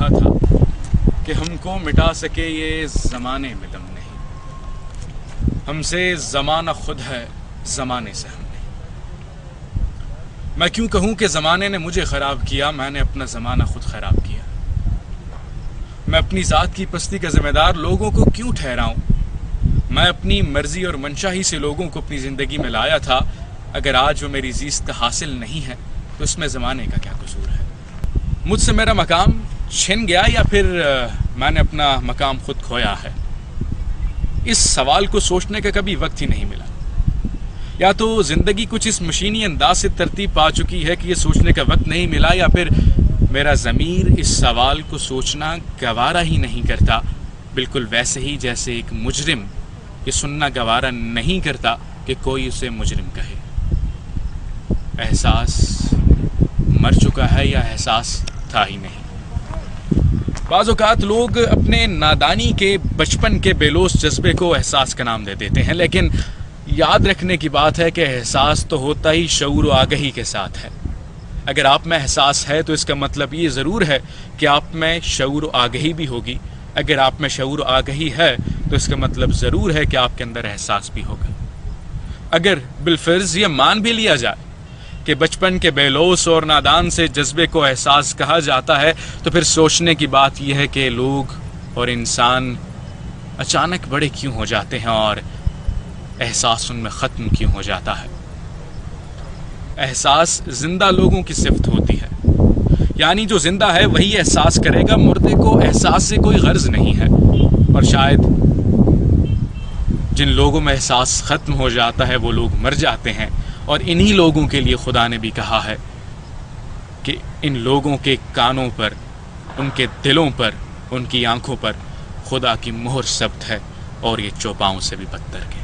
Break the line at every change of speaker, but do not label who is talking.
کہا تھا کہ ہم کو مٹا سکے یہ زمانے میں دم نہیں، ہم سے زمانہ خود ہے، زمانے سے ہم نہیں۔ میں کیوں کہوں کہ زمانے نے مجھے خراب کیا، میں نے اپنا زمانہ خود خراب کیا۔ میں اپنی ذات کی پستی کا ذمہ دار لوگوں کو کیوں ٹھہراؤں؟ میں اپنی مرضی اور منشا ہی سے لوگوں کو اپنی زندگی میں لایا تھا۔ اگر آج وہ میری زیست کا حاصل نہیں ہے تو اس میں زمانے کا کیا قصور ہے؟ مجھ سے میرا مقام چھن گیا یا پھر میں نے اپنا مقام خود کھویا ہے؟ اس سوال کو سوچنے کا کبھی وقت ہی نہیں ملا۔ یا تو زندگی کچھ اس مشینی انداز سے ترتیب پا چکی ہے کہ یہ سوچنے کا وقت نہیں ملا، یا پھر میرا ضمیر اس سوال کو سوچنا گوارا ہی نہیں کرتا، بالکل ویسے ہی جیسے ایک مجرم یہ سننا گوارا نہیں کرتا کہ کوئی اسے مجرم کہے۔ احساس مر چکا ہے یا احساس تھا ہی نہیں؟ بعض اوقات لوگ اپنے نادانی کے بچپن کے بے لوث جذبے کو احساس کا نام دے دیتے ہیں، لیکن یاد رکھنے کی بات ہے کہ احساس تو ہوتا ہی شعور و آگہی کے ساتھ ہے۔ اگر آپ میں احساس ہے تو اس کا مطلب یہ ضرور ہے کہ آپ میں شعور و آگہی بھی ہوگی۔ اگر آپ میں شعور و آگہی ہے تو اس کا مطلب ضرور ہے کہ آپ کے اندر احساس بھی ہوگا۔ اگر بالفرض یہ مان بھی لیا جائے کہ بچپن کے بے لوث اور نادان سے جذبے کو احساس کہا جاتا ہے، تو پھر سوچنے کی بات یہ ہے کہ لوگ اور انسان اچانک بڑے کیوں ہو جاتے ہیں اور احساس ان میں ختم کیوں ہو جاتا ہے؟ احساس زندہ لوگوں کی صفت ہوتی ہے، یعنی جو زندہ ہے وہی احساس کرے گا، مردے کو احساس سے کوئی غرض نہیں ہے۔ اور شاید جن لوگوں میں احساس ختم ہو جاتا ہے وہ لوگ مر جاتے ہیں، اور انہی لوگوں کے لیے خدا نے بھی کہا ہے کہ ان لوگوں کے کانوں پر، ان کے دلوں پر، ان کی آنکھوں پر خدا کی مہر ثبت ہے، اور یہ چوپاؤں سے بھی بدتر کے۔